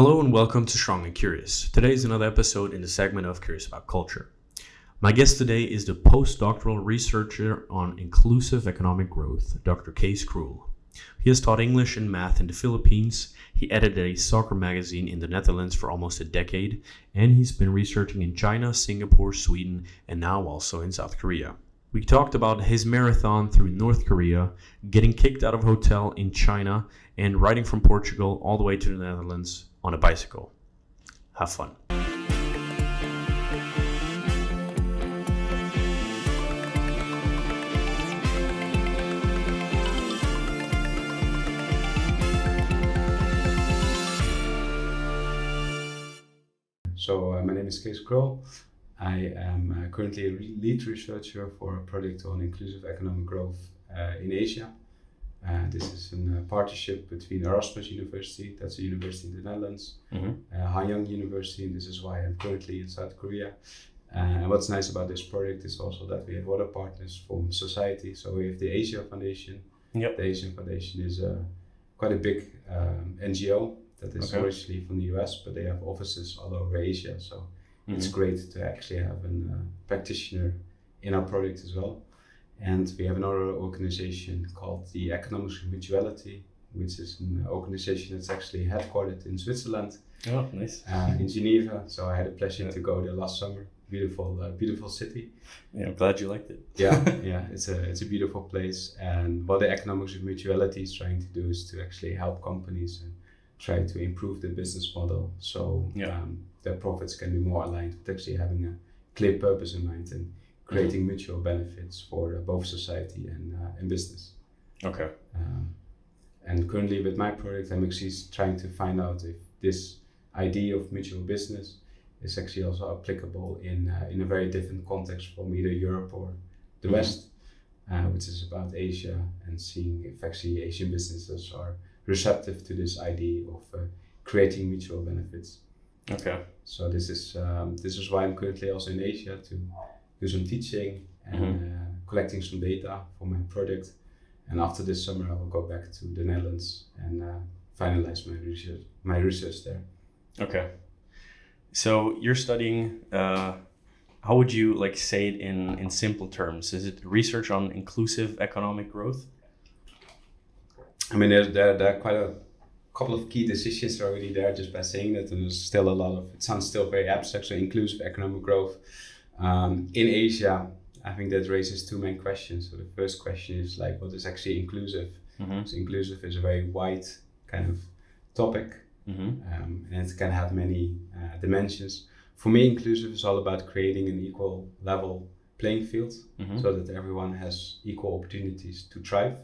Hello and welcome to Strong and Curious. Today is another episode in the segment of Curious About Culture. My guest today is the postdoctoral researcher on inclusive economic growth, Dr. Kees Krul. He has taught English and math in the Philippines, he edited a soccer magazine in the Netherlands for almost a decade, and he's been researching in China, Singapore, Sweden, and now also in South Korea. We talked about his marathon through North Korea, getting kicked out of a hotel in China, and riding from Portugal all the way to the Netherlands on a bicycle. Have fun. My name is Kees Krul. I am currently a lead researcher for a project on inclusive economic growth in Asia. This is a partnership between Erasmus University, that's a university in the Netherlands, Hanyang University, and this is why I'm currently in South Korea. And what's nice about this project is also that we have other partners from society. So we have the Asia Foundation. Yep. The Asian Foundation is quite a big NGO that is originally from the US, but they have offices all over Asia. So it's great to actually have a practitioner in our project as well. And we have another organization called the Economics of Mutuality, which is an organization that's actually headquartered in Switzerland. Oh, nice. In Geneva. So I had a pleasure to go there last summer. Beautiful city. Yeah, I'm glad you liked it. Yeah, it's a beautiful place. And what the Economics of Mutuality is trying to do is to actually help companies and try to improve the business model so their profits can be more aligned with actually having a clear purpose in mind and creating mutual benefits for both society and business. Okay. And currently with my project, I'm actually trying to find out if this idea of mutual business is actually also applicable in a very different context from either Europe or the West, which is about Asia, and seeing if actually Asian businesses are receptive to this idea of creating mutual benefits. Okay. So this is why I'm currently also in Asia to do some teaching and collecting some data for my project. And after this summer, I will go back to the Netherlands and finalize my research there. Okay. So you're studying, how would you say it in simple terms? Is it research on inclusive economic growth? I mean, there are quite a couple of key decisions already there just by saying that, and there's still it sounds still very abstract, so inclusive economic growth. In Asia, I think that raises two main questions. So the first question is what is actually inclusive? So inclusive is a very wide kind of topic, and it can have many dimensions. For me, inclusive is all about creating an equal level playing field so that everyone has equal opportunities to thrive.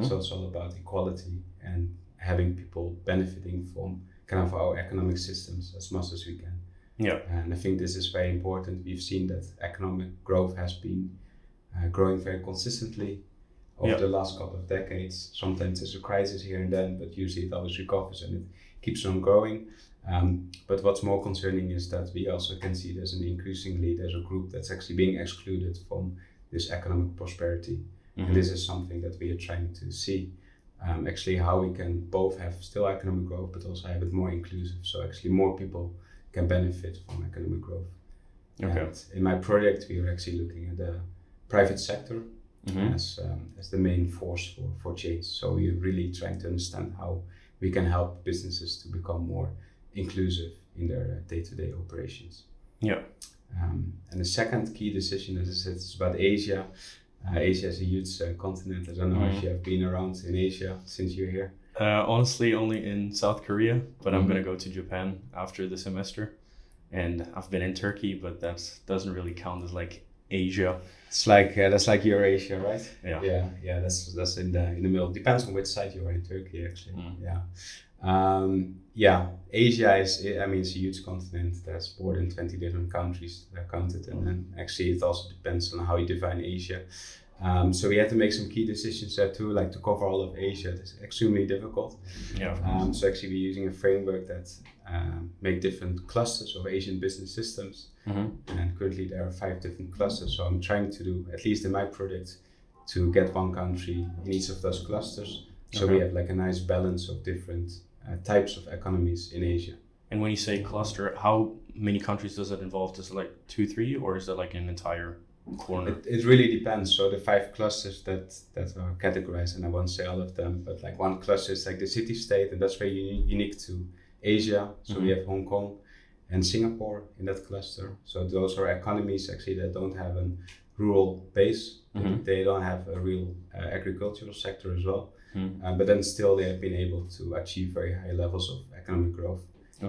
So it's all about equality and having people benefiting from kind of our economic systems as much as we can. Yeah. And I think this is very important. We've seen that economic growth has been growing very consistently over the last couple of decades. Sometimes there's a crisis here and then, but usually it always recovers and it keeps on growing. But what's more concerning is that we also can see there's a group that's actually being excluded from this economic prosperity. And this is something that we are trying to see, actually how we can both have still economic growth, but also have it more inclusive. So actually more people can benefit from economic growth. Okay. And in my project, we are actually looking at the private sector as the main force for change. So we're really trying to understand how we can help businesses to become more inclusive in their day-to-day operations. Yeah. And the second key decision, as I said, is about Asia. Asia is a huge continent. I don't know if you have been around in Asia since you're here. Honestly, only in South Korea, but I'm going to go to Japan after the semester. And I've been in Turkey, but that doesn't really count as Asia. It's that's like Eurasia, right? Yeah. Yeah. That's in the middle. Depends on which side you are in Turkey, actually. Asia is it's a huge continent. There's more than 20 different countries that are counted, and then actually it also depends on how you define Asia. So we had to make some key decisions there too, to cover all of Asia. It's extremely difficult. Yeah. Of course. So actually we're using a framework that make different clusters of Asian business systems. And currently there are 5 different clusters. So I'm trying to do, at least in my project, to get one country in each of those clusters. So we have a nice balance of different types of economies in Asia. And when you say cluster, how many countries does it involve? Is it like 2, 3, or is it like an entire corner? It really depends. So the 5 clusters that are categorized, and I won't say all of them, but like one cluster is like the city-state, and that's very unique to Asia. So we have Hong Kong and Singapore in that cluster. So those are economies actually that don't have a rural base. They don't have a real agricultural sector as well. But then still they have been able to achieve very high levels of economic growth.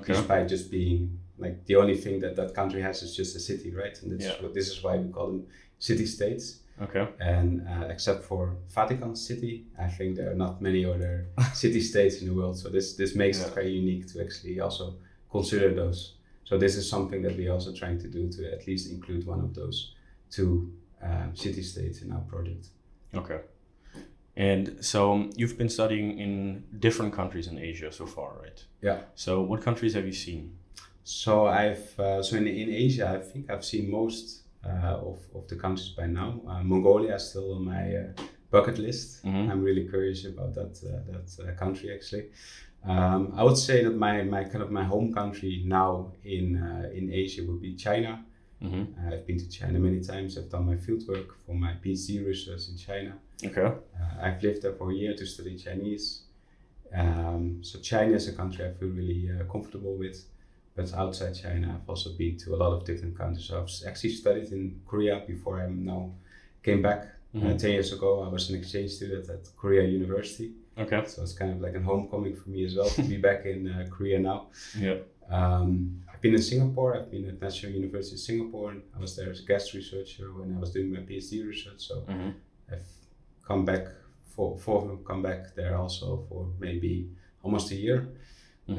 Despite just being like the only thing that country has is just a city, right? And this is why we call them city-states. And except for Vatican City, I think there are not many other city-states in the world. So this makes it very unique to actually also consider those. So this is something that we're also trying to do, to at least include one of those 2 city-states in our project. Okay. And so you've been studying in different countries in Asia so far, right? Yeah. So what countries have you seen? So in Asia, I think I've seen most of the countries by now. Mongolia is still on my bucket list. I'm really curious about that country actually. I would say that my home country now in Asia would be China. I've been to China many times. I've done my fieldwork for my PhD research in China. I've lived there for a year to study Chinese. So China is a country I feel really comfortable with. But outside China, I've also been to a lot of different countries. So I've actually studied in Korea before I now came back. 10 years ago, I was an exchange student at Korea University. So it's kind of like a homecoming for me as well to be back in Korea now. I've been in Singapore. I've been at National University of Singapore, and I was there as a guest researcher when I was doing my PhD research. So I've come back come back there also for maybe almost a year.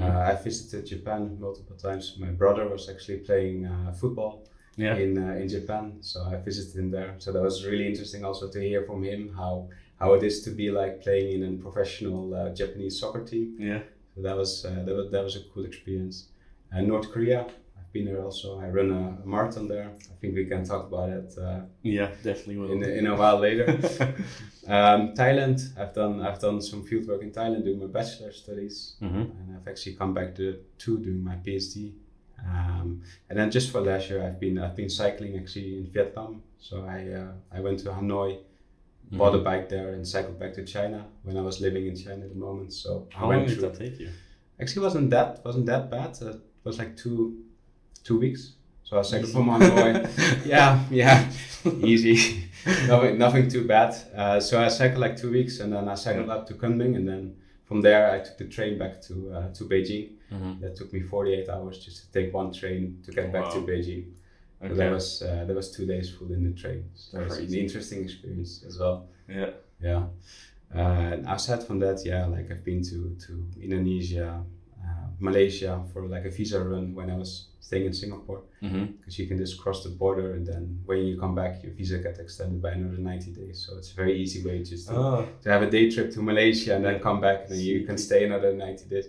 I visited Japan multiple times. My brother was actually playing football in Japan, so I visited him there. So that was really interesting also to hear from him how it is to be like playing in a professional Japanese soccer team. So that was a cool experience. North Korea, I've been there also. I run a marathon there. I think we can talk about it. Definitely will. In a while later. Thailand, I've done some fieldwork in Thailand doing my bachelor studies, and I've actually come back to doing my PhD. And then just for leisure, I've been cycling actually in Vietnam. So I went to Hanoi, bought a bike there, and cycled back to China when I was living in China at the moment. So how long did that take you? Actually, wasn't that bad. It was like 2 weeks. So I cycled from Hanoi. yeah, easy. Nothing too bad. So I cycled like 2 weeks, and then I cycled up to Kunming, and then from there I took the train back to Beijing. That took me 48 hours just to take one train to get back to Beijing. So that was 2 days full in the train. So it was an interesting experience as well. Yeah. And aside from that, like I've been to Indonesia, Malaysia for like a visa run when I was staying in Singapore, because you can just cross the border, and then when you come back, your visa gets extended by another 90 days. So it's a very easy way just to have a day trip to Malaysia and then come back, and then you can stay another 90 days.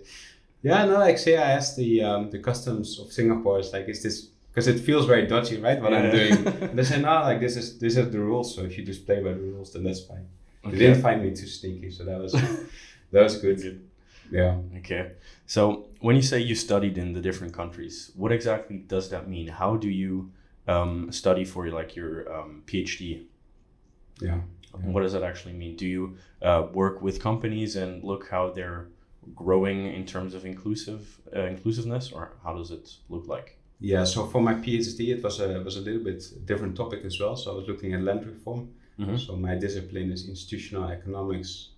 Actually I asked the customs of Singapore, it's like, is this, because it feels very dodgy, right, what I'm doing? And they say, no, like these are the rules, so if you just play by the rules, then that's fine. They didn't find me too sneaky, so that was good. Yeah. Okay. So when you say you studied in the different countries, what exactly does that mean? How do you study for your PhD? Yeah. What does that actually mean? Do you work with companies and look how they're growing in terms of inclusiveness, or how does it look like? Yeah. So for my PhD, it was a little bit different topic as well. So I was looking at land reform. So my discipline is institutional economics,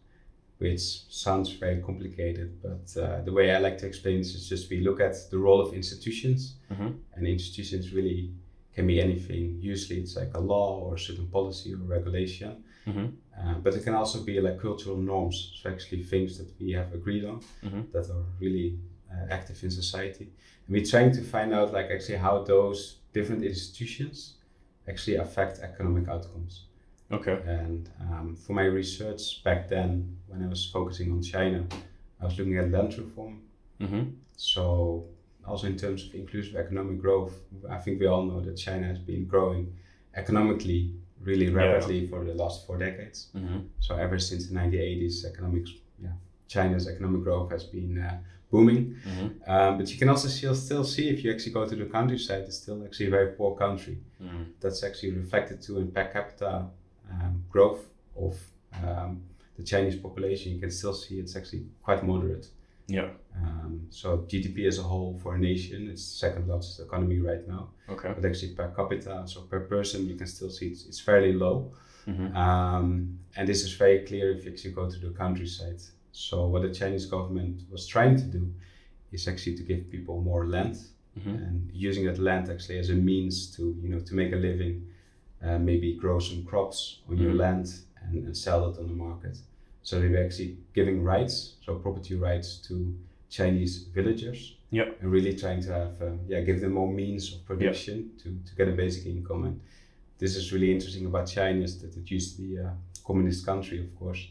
which sounds very complicated, but the way I like to explain this is just we look at the role of institutions, and institutions really can be anything. Usually it's like a law or a certain policy or regulation, but it can also be like cultural norms, so actually things that we have agreed on that are really active in society. And we're trying to find out like actually how those different institutions actually affect economic outcomes. And for my research back then, when I was focusing on China, I was looking at land reform. So also in terms of inclusive economic growth, I think we all know that China has been growing economically really rapidly for the last 4 decades. So ever since the 1980s, economics China's economic growth has been booming. But you can also still see, if you actually go to the countryside, it's still actually a very poor country. That's actually reflected too in per capita growth of the Chinese population. You can still see it's actually quite moderate. Yeah. So GDP as a whole for a nation, it's the second largest economy right now. Okay. But actually per capita, so per person, you can still see it's fairly low. And this is very clear if you actually go to the countryside. So what the Chinese government was trying to do is actually to give people more land, and using that land actually as a means to make a living, maybe grow some crops on your land and sell it on the market. So they were actually giving rights, so property rights to Chinese villagers, and really trying to have give them more means of production to get a basic income. And this is really interesting about China, is that it used to be a communist country, of course,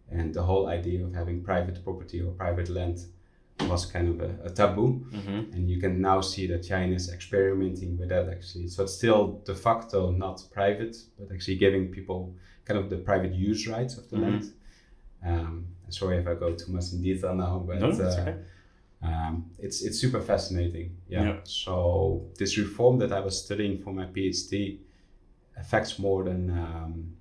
and the whole idea of having private property or private land was kind of a taboo. And you can now see that China is experimenting with that actually. So it's still de facto not private, but actually giving people kind of the private use rights of the land. Sorry if I go too much in detail now, but no, that's okay. It's super fascinating. So this reform that I was studying for my PhD affects more than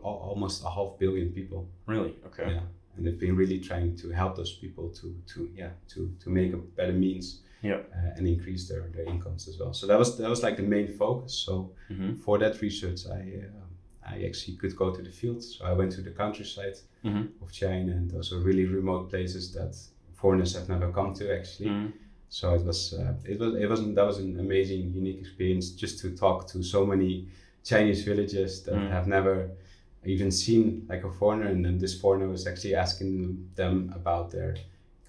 almost 500 million people. Really? Okay. Yeah, and they've been really trying to help those people to make a better means. And increase their incomes as well. So that was like the main focus. So for that research, I actually could go to the field. So I went to the countryside of China, and those are really remote places that foreigners have never come to actually. So that was an amazing, unique experience, just to talk to so many Chinese villagers that have never even seen like a foreigner, and then this foreigner was actually asking them about their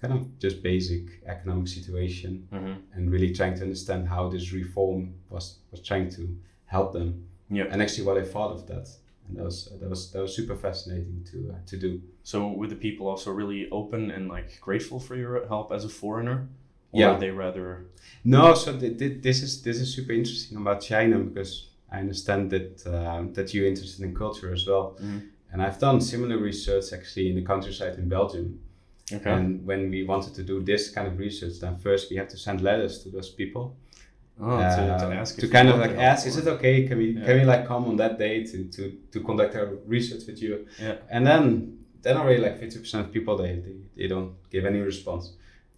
kind of just basic economic situation, and really trying to understand how this reform was trying to help them. And actually what I thought of that, and that was super fascinating to do. So were the people also really open and like grateful for your help as a foreigner? Or are they rather? No, so this is super interesting about China, because I understand that you're interested in culture as well. And I've done similar research actually in the countryside in Belgium. Okay. And when we wanted to do this kind of research, then first we have to send letters to those people. To ask, to kind of like ask, is it okay? Can we like come on that day to conduct our research with you? And then already like 50% of people they don't give any response.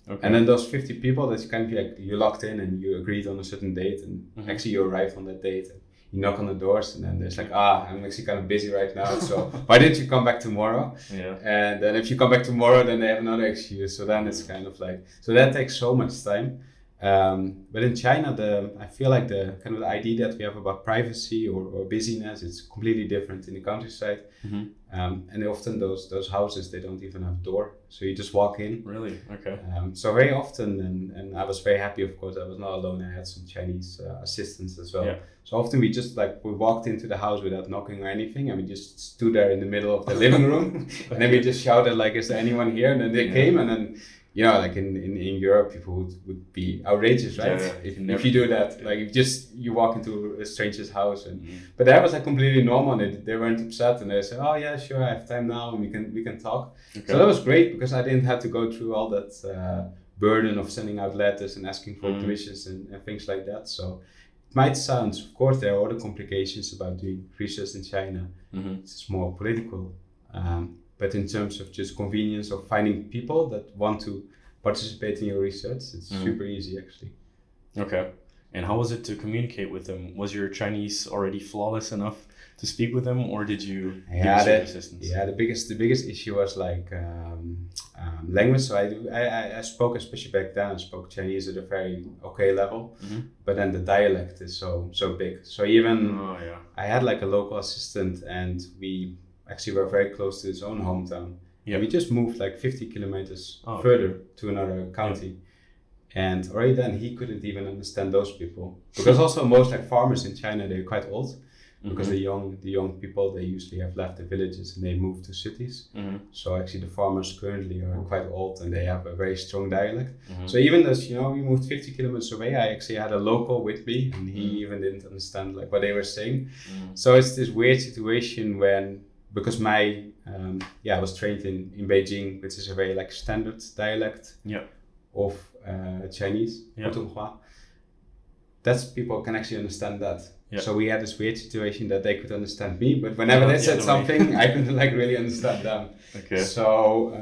Okay. And then those 50 people that you kind of like, you locked in and you agreed on a certain date, and actually you arrive on that date. And you knock on the doors, and then there's like, I'm actually kind of busy right now, so why don't you come back tomorrow? And then if you come back tomorrow, then they have another excuse. So then it's kind of like, so that takes so much time. But in China, I feel like the kind of the idea that we have about privacy or busyness, it's completely different in the countryside. And often those houses, they don't even have a door, so you just walk in. Really? Okay. So very often, and I was very happy, of course, I was not alone. I had some Chinese assistants as well. So often we just we walked into the house without knocking or anything, and we just stood there in the middle of the living room, and then we just shouted like, "Is there anyone here?" And then they came, and then like in Europe, people would be outrageous, right? If you do that, like if you walk into a stranger's house, and but that was like completely normal. They weren't upset, and they said, "Oh yeah, sure, I have time now, and we can talk." Okay. So that was great, because I didn't have to go through all that burden of sending out letters and asking for permissions and things like that. So it might sound, of course, there are other complications about doing research in China. It's more political. But in terms of just convenience of finding people that want to participate in your research, it's super easy actually. Okay. And how was it to communicate with them? Was your Chinese already flawless enough to speak with them, or did you use assistance? Yeah, the biggest issue was like language. So I spoke, especially back then, I spoke Chinese at a very okay level, but then the dialect is so big. So even I had like a local assistant, and we actually were very close to his own hometown. We just moved like 50 kilometers further to another county. And already then he couldn't even understand those people, because also most like farmers in China, they're quite old, because the young people, they usually have left the villages and they move to cities. So actually the farmers currently are quite old, and they have a very strong dialect. So even as we moved 50 kilometers away, I actually had a local with me, and he even didn't understand like what they were saying. So it's this weird situation because my I was trained in Beijing, which is a very like standard dialect of Chinese, Putonghua. That's people can actually understand that. Yeah. So we had this weird situation that they could understand me, but whenever they said something, I couldn't like really understand them. Okay. So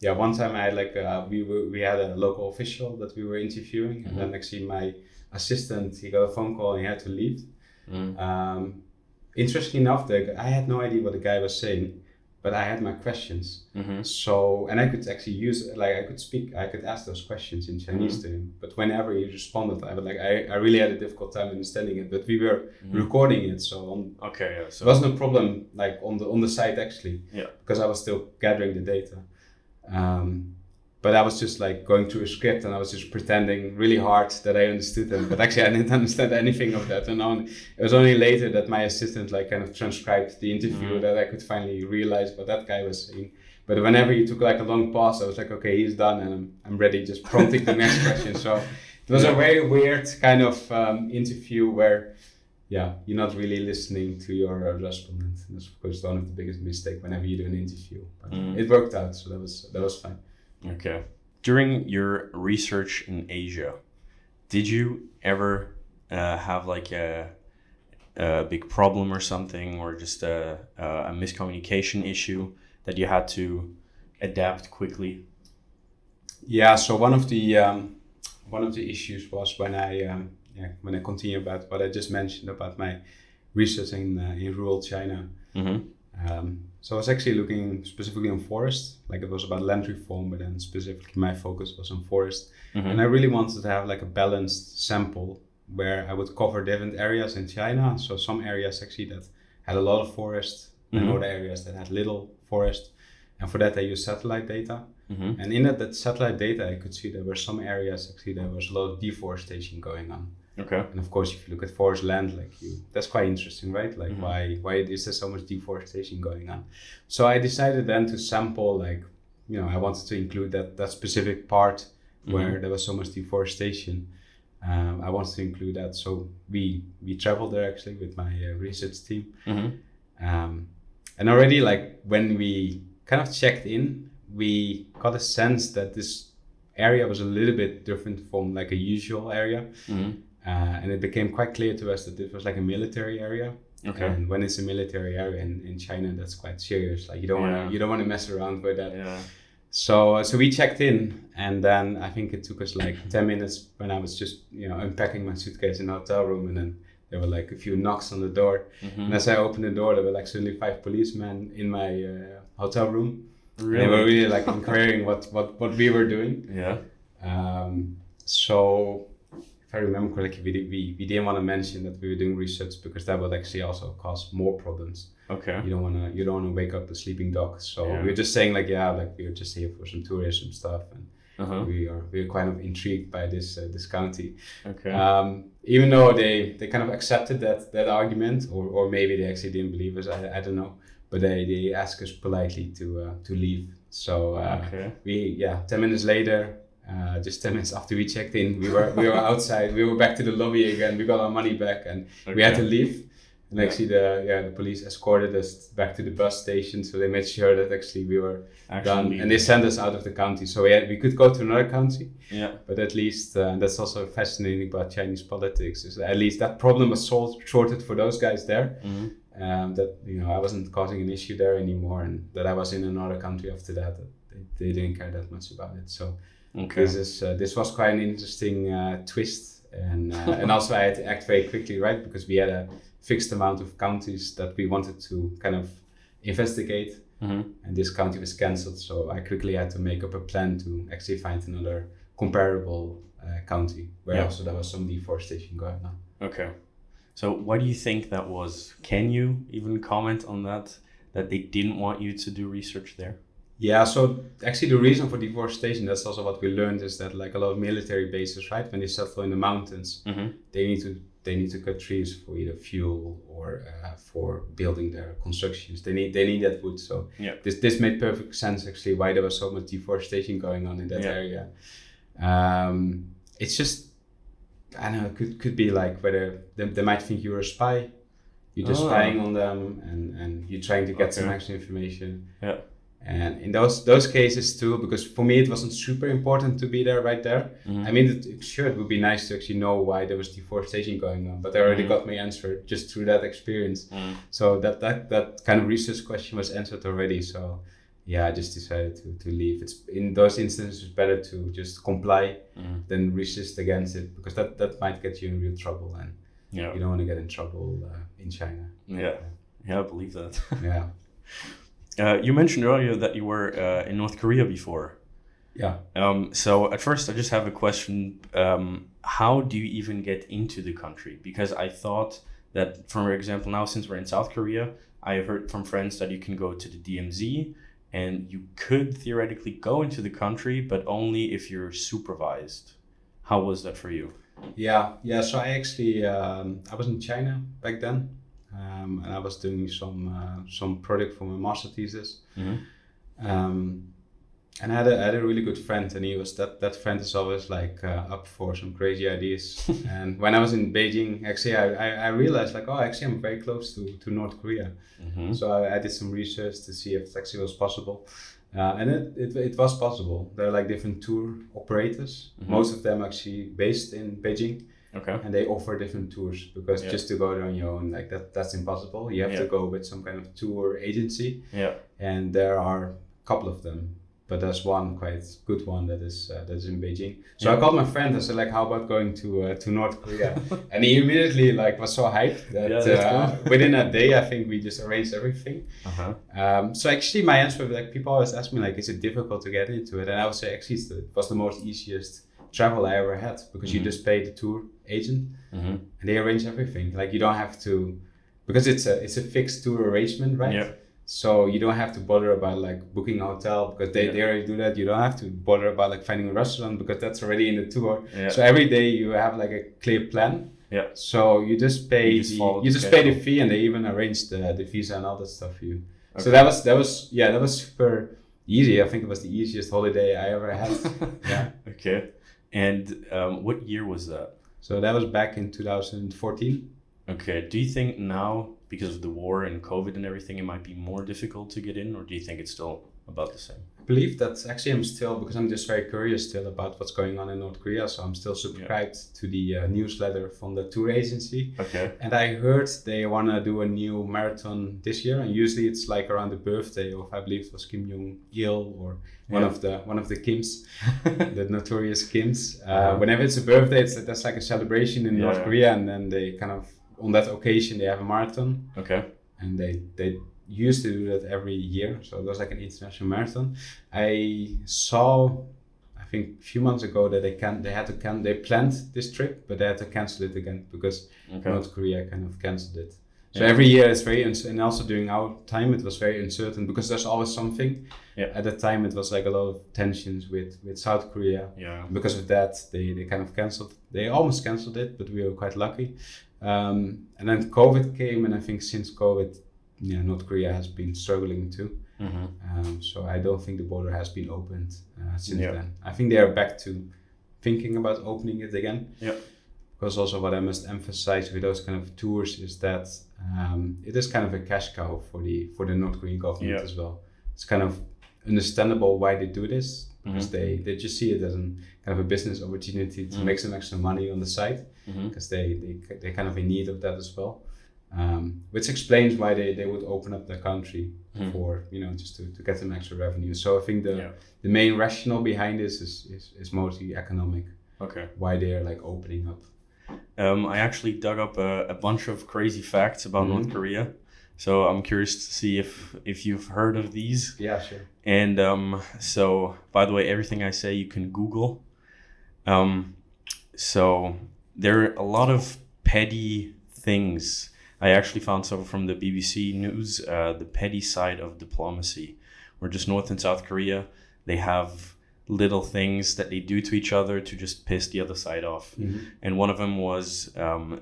one time I had like we had a local official that we were interviewing, and then actually my assistant, he got a phone call and he had to leave. Interestingly enough, I had no idea what the guy was saying, but I had my questions. So, and I could actually I could ask those questions in Chinese to him. But whenever he responded, I really had a difficult time understanding it. But we were recording it, so there was no problem like on the site actually, because I was still gathering the data. But I was just like going through a script and I was just pretending really hard that I understood them. But actually I didn't understand anything of that. And it was only later that my assistant like kind of transcribed the interview that I could finally realize what that guy was saying. But whenever he took like a long pause, I was like, okay, he's done and I'm ready, just prompting the next question. So it was a very weird kind of interview where, you're not really listening to your respondent. And that's of course one of the biggest mistakes whenever you do an interview. But it worked out, so that was fine. Okay. During your research in Asia, did you ever have like a big problem or something, or just a miscommunication issue that you had to adapt quickly? Yeah. So one of the issues was when I continue about what I just mentioned about my research in rural China. So I was actually looking specifically on forest, like it was about land reform, but then specifically my focus was on forest. And I really wanted to have like a balanced sample where I would cover different areas in China. So some areas actually that had a lot of forest and other areas that had little forest. And for that I used satellite data. And in that satellite data, I could see there were some areas actually there was a lot of deforestation going on. Okay. And of course, if you look at forest land, that's quite interesting, right? Like why is there so much deforestation going on? So I decided then to sample, I wanted to include that specific part where there was so much deforestation. I wanted to include that. So we traveled there actually with my research team. And already when we kind of checked in, we got a sense that this area was a little bit different from like a usual area. And it became quite clear to us that this was like a military area. Okay. And when it's a military area in China, that's quite serious. Like you don't want to mess around with that. Yeah. So we checked in, and then I think it took us like 10 minutes when I was just unpacking my suitcase in the hotel room, and then there were like a few knocks on the door. And as I opened the door, there were like suddenly 5 policemen in my hotel room. Really? They were really like inquiring what we were doing. Yeah. So if I remember correctly, we didn't want to mention that we were doing research because that would actually also cause more problems. Okay. You don't want to wake up the sleeping dog. So we were just saying we were just here for some tourism stuff, and we are kind of intrigued by this county. Okay. Even though they kind of accepted that argument, or maybe they actually didn't believe us. I don't know. But they asked us politely to leave. So 10 minutes later. Just 10 minutes after we checked in, we were outside. We were back to the lobby again. We got our money back, and we had to leave. And actually, the police escorted us back to the bus station. So they made sure that actually we were done, and they sent us out of the county. So we could go to another county. Yeah. But at least that's also fascinating about Chinese politics. Is at least that problem was sorted for those guys there. That I wasn't causing an issue there anymore, and that I was in another country after that. They didn't care that much about it. So. Okay. This was quite an interesting twist, and also I had to act very quickly, right? Because we had a fixed amount of counties that we wanted to kind of investigate, and this county was cancelled. So I quickly had to make up a plan to actually find another comparable county where also there was some deforestation going on. Okay. So why do you think that was? Can you even comment on that they didn't want you to do research there? Yeah, so actually the reason for deforestation, that's also what we learned, is that like a lot of military bases, right, when they settle in the mountains, they need to cut trees for either fuel or for building their constructions. They need that wood. So this made perfect sense actually why there was so much deforestation going on in that area. It's just, I don't know, it could be like whether they might think you're a spy. You're just spying on them, and you're trying to get some extra information. Yeah. And in those cases too, because for me it wasn't super important to be there right there. I mean, it would be nice to actually know why there was deforestation going on, but I already got my answer just through that experience. So that kind of research question was answered already. So yeah, I just decided to leave. It's in those instances it's better to just comply than resist against it, because that might get you in real trouble, and you don't want to get in trouble in China. Yeah, I believe that. Yeah. You mentioned earlier that you were in North Korea before. Yeah. So at first I just have a question. How do you even get into the country? Because I thought that, for example, now since we're in South Korea, I have heard from friends that you can go to the DMZ and you could theoretically go into the country, but only if you're supervised. How was that for you? Yeah. So I actually, I was in China back then. And I was doing some project for my master thesis, and I had a really good friend, and he was that friend is always like up for some crazy ideas. And when I was in Beijing, actually, I realized like, actually I'm very close to North Korea. So I did some research to see if it actually was possible, and it was possible. There are like different tour operators, most of them actually based in Beijing. Okay. And they offer different tours, because just to go there on your own, like that's impossible. You have to go with some kind of tour agency. Yeah. And there are a couple of them, but there's one quite good one that is in Beijing. So I called my friend. I said like, how about going to North Korea? And he immediately like was so hyped that within a day I think we just arranged everything. So actually my answer, like people always ask me like, is it difficult to get into it? And I would say actually it was the most easiest travel I ever had, because you just pay the tour agent and they arrange everything. Like you don't have to, because it's a fixed tour arrangement, right? Yeah. So you don't have to bother about like booking a hotel, because they already do that. You don't have to bother about like finding a restaurant, because that's already in the tour. Yeah. So every day you have like a clear plan. Yeah. So you just pay pay the fee, and they even arrange the visa and all that stuff for you. Okay. So that was super easy. I think it was the easiest holiday I ever had. Yeah. Okay. And what year was that? So that was back in 2014. Okay. Do you think now, because of the war and COVID and everything, it might be more difficult to get in, or do you think it's still about the same? I believe that actually I'm still, because I'm just very curious still about what's going on in North Korea, so I'm still subscribed to the newsletter from the tour agency. Okay. And I heard they want to do a new marathon this year, and usually it's like around the birthday of, I believe it was Kim Jong-il or one of the Kims, the notorious Kims. Whenever it's a birthday, that's like a celebration in North Korea, and then they kind of, on that occasion, they have a marathon. Okay. And they used to do that every year, so it was like an international marathon. I saw, I think a few months ago, that they planned this trip, but they had to cancel it again because North Korea kind of canceled it. So every year it's very and also during our time it was very uncertain, because there's always something. At the time it was like a lot of tensions with South Korea. Because of that they kind of canceled. They almost canceled it, but we were quite lucky. And then COVID came, and I think since COVID, North Korea has been struggling too. So I don't think the border has been opened since then. I think they are back to thinking about opening it again. Because also what I must emphasize with those kind of tours is that it is kind of a cash cow for the North Korean government as well. It's kind of understandable why they do this, because they just see it as kind of a business opportunity to make some extra money on the side, because they're kind of in need of that as well. Which explains why they would open up their country for, just to get some extra revenue. So I think the main rationale behind this is mostly economic. Okay. Why they're like opening up. I actually dug up a bunch of crazy facts about North Korea. So I'm curious to see if you've heard of these. Yeah, sure. And so, by the way, everything I say you can Google. So there are a lot of petty things. I actually found some from the BBC News, the petty side of diplomacy, where just North and South Korea, they have little things that they do to each other to just piss the other side off. And one of them was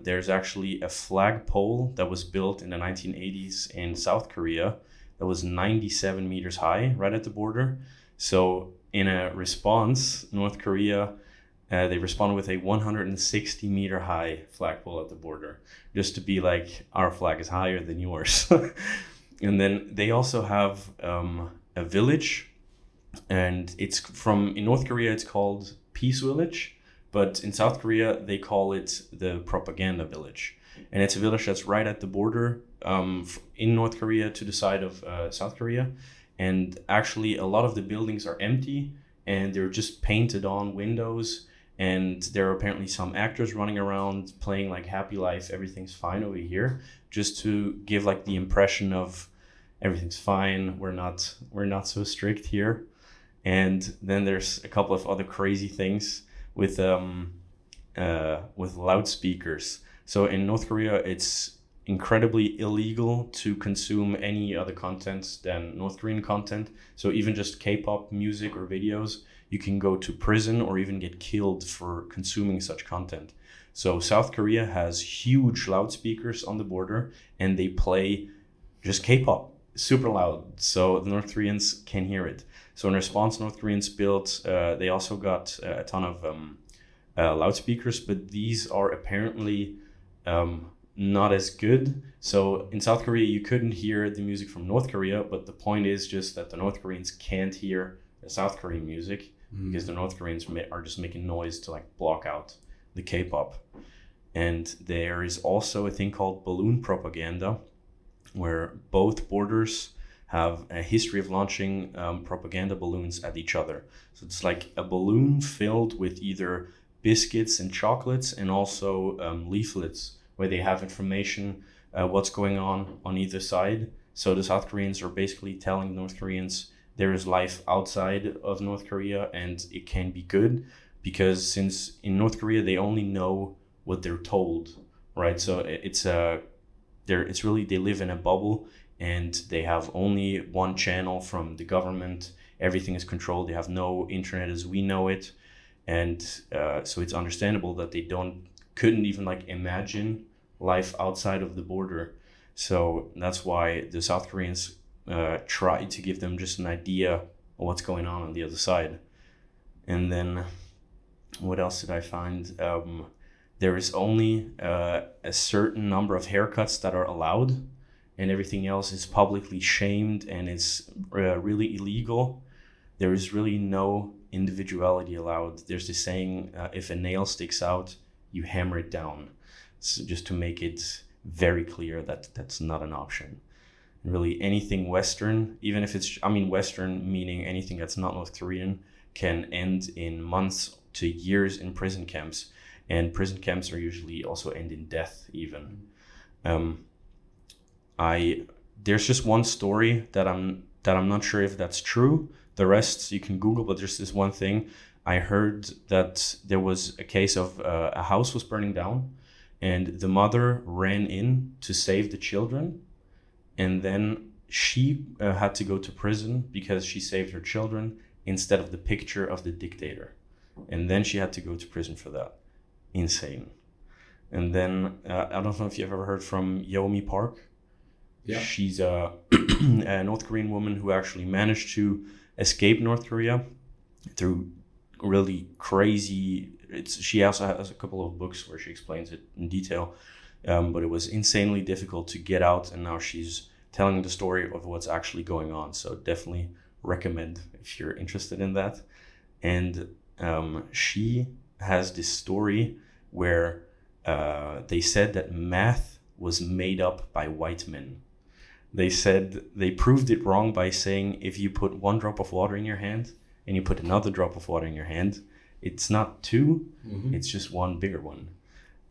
there's actually a flagpole that was built in the 1980s in South Korea that was 97 meters high right at the border. So in a response, North Korea they responded with a 160 meter high flagpole at the border, just to be like, our flag is higher than yours. And then they also have a village, and in North Korea it's called Peace Village, but in South Korea they call it the Propaganda Village. And it's a village that's right at the border in North Korea to the side of South Korea. And actually a lot of the buildings are empty and they're just painted on windows. And there are apparently some actors running around playing like happy life, everything's fine over here, just to give like the impression of everything's fine, we're not so strict here. And then there's a couple of other crazy things with loudspeakers. So in North Korea, it's incredibly illegal to consume any other content than North Korean content. So even just K-pop music or videos, you can go to prison or even get killed for consuming such content. So South Korea has huge loudspeakers on the border, and they play just K-pop super loud, so the North Koreans can hear it. So in response, North Koreans built, they also got a ton of loudspeakers, but these are apparently not as good. So in South Korea, you couldn't hear the music from North Korea, but the point is just that the North Koreans can't hear the South Korean music because the North Koreans are just making noise to like block out the K-pop. And there is also a thing called balloon propaganda, where both borders have a history of launching propaganda balloons at each other. So it's like a balloon filled with either biscuits and chocolates and also leaflets where they have information what's going on either side. So the South Koreans are basically telling North Koreans there is life outside of North Korea and it can be good, because since in North Korea they only know what they're told, right? So it's really, they live in a bubble and they have only one channel from the government. Everything is controlled. They have no internet as we know it. And so it's understandable that they couldn't even like imagine life outside of the border. So that's why the South Koreans try to give them just an idea of what's going on the other side. And then what else did I find? There is only a certain number of haircuts that are allowed, and everything else is publicly shamed and is really illegal. There is really no individuality allowed. There's this saying, if a nail sticks out, you hammer it down. So just to make it very clear that that's not an option. And really anything Western, even if it's, Western meaning anything that's not North Korean, can end in months to years in prison camps. And prison camps are usually also end in death even. There's just one story that I'm not sure if that's true. The rest you can Google, but there's this one thing. I heard that there was a case of a house was burning down and the mother ran in to save the children. And then she had to go to prison because she saved her children instead of the picture of the dictator. And then she had to go to prison for that. Insane. And then I don't know if you've ever heard from Yeomi Park. Yeah. She's a North Korean woman who actually managed to escape North Korea through really crazy. She also has a couple of books where she explains it in detail, but it was insanely difficult to get out, and now she's telling the story of what's actually going on. So definitely recommend if you're interested in that. And she has this story where they said that math was made up by white men. They said they proved it wrong by saying if you put one drop of water in your hand and you put another drop of water in your hand, it's not two, it's just one bigger one.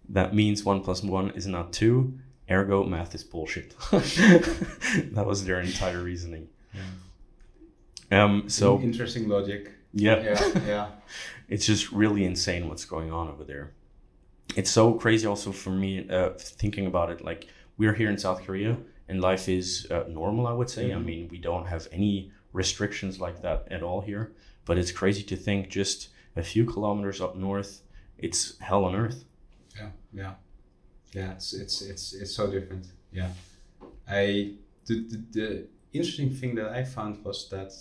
That means 1 + 1 is not 2, ergo math is bullshit. That was their entire reasoning. So interesting logic. Yeah. It's just really insane what's going on over there. It's so crazy also for me thinking about it. Like, we're here in South Korea and life is normal, I would say. I mean, we don't have any restrictions like that at all here. But it's crazy to think just a few kilometers up north, it's hell on earth. Yeah. It's so different. Yeah. The interesting thing that I found was that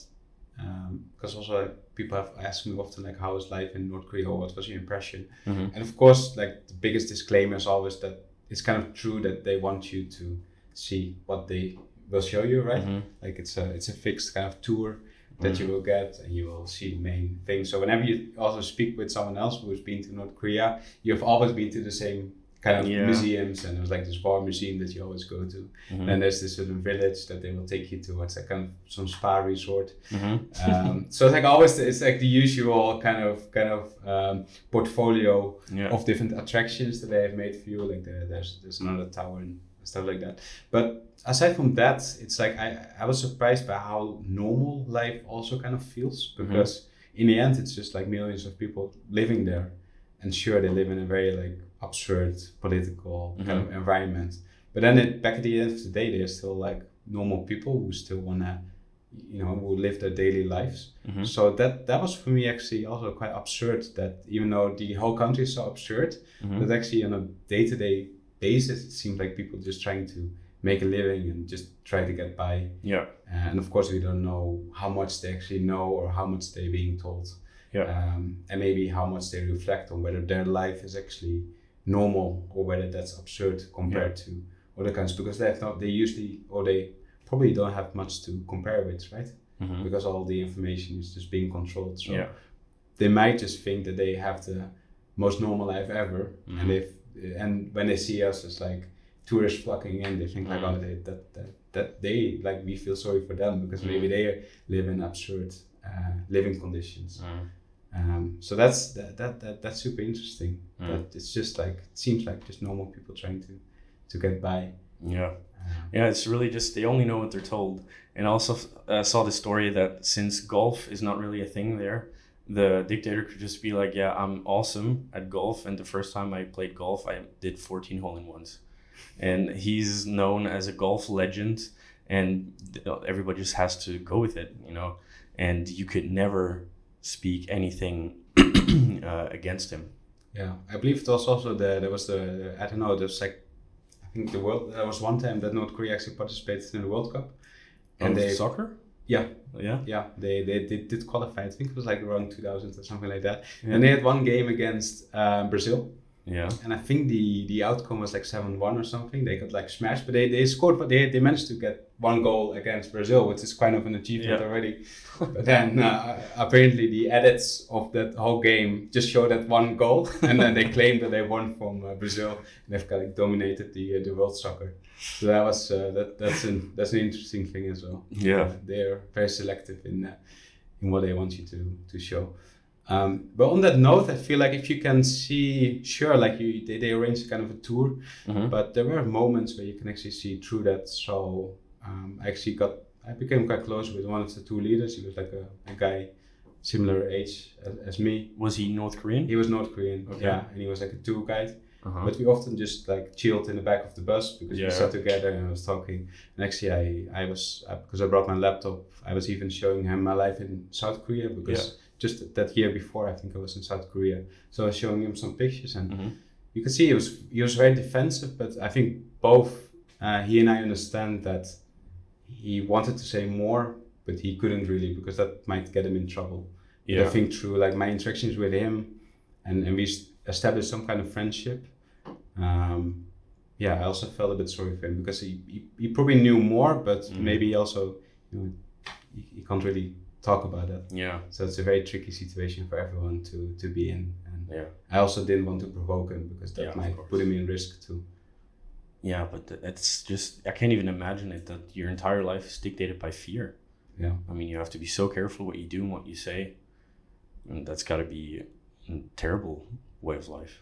because also like, people have asked me often like, how is life in North Korea, or what was your impression? And of course, like the biggest disclaimer is always that it's kind of true that they want you to see what they will show you, right? Like it's a fixed kind of tour that you will get, and you will see the main thing. So whenever you also speak with someone else who has been to North Korea, you've always been to the same kind of museums, and there's like this war museum that you always go to. Then there's this certain village that they will take you to. It's like kind of some spa resort. So it's like always, it's like the usual kind of portfolio of different attractions that they have made for you. Like there's another tower and stuff like that. But aside from that, it's like I was surprised by how normal life also kind of feels, because in the end it's just like millions of people living there, and sure, they live in a very like absurd political kind of environment, but then back at the end of the day, they're still like normal people who still wanna, who live their daily lives. So that was for me actually also quite absurd, that even though the whole country is so absurd, that actually on a day-to-day basis it seems like people just trying to make a living and just try to get by. And of course we don't know how much they actually know or how much they're being told. And maybe how much they reflect on whether their life is actually normal or whether that's absurd compared to other countries, because they probably don't have much to compare with, right? Because all the information is just being controlled. So they might just think that they have the most normal life ever, and when they see us as like tourists flocking in, they think like, oh, that they like, we feel sorry for them because maybe they live in absurd living conditions. So that's super interesting. But it's just like, it seems like just normal people trying to get by. It's really just, they only know what they're told. And I also saw the story that since golf is not really a thing there, the dictator could just be like, yeah, I'm awesome at golf, and the first time I played golf I did 14 hole-in-ones, and he's known as a golf legend, and everybody just has to go with it, and you could never speak anything against him. I believe it was also there was I don't know, there's like, I think there was one time that North Korea actually participated in the World Cup, and soccer. They did qualify. I think it was like around 2000 or something like that. And they had one game against Brazil. And I think the outcome was like 7-1 or something. They got like smashed, but they scored, but they managed to get one goal against Brazil, which is kind of an achievement already. But then apparently the edits of that whole game just show that one goal, and then they claimed that they won from Brazil, and they've kind of dominated the world soccer. So that was that's an interesting thing as well. They're very selective in what they want you to show. But on that note, I feel like if you can see, sure, like they arranged kind of a tour, but there were moments where you can actually see through that. So I became quite close with one of the two leaders. He was like a guy similar age as me. Was he North Korean? He was North Korean, and he was like a tour guide. But we often just like chilled in the back of the bus because we sat together and I was talking. And actually I was, because I brought my laptop, I was even showing him my life in South Korea, because just that year before I think I was in South Korea. So I was showing him some pictures, and you could see he was very defensive, but I think both he and I understand that he wanted to say more, but he couldn't really, because that might get him in trouble. But I think through like my interactions with him and we established some kind of friendship, I also felt a bit sorry for him, because he probably knew more, but maybe also he can't really talk about that. So it's a very tricky situation for everyone to be in, and I also didn't want to provoke him, because that might put him in risk too. But it's just, I can't even imagine it, that your entire life is dictated by fear. I mean, you have to be so careful what you do and what you say, and that's got to be a terrible way of life.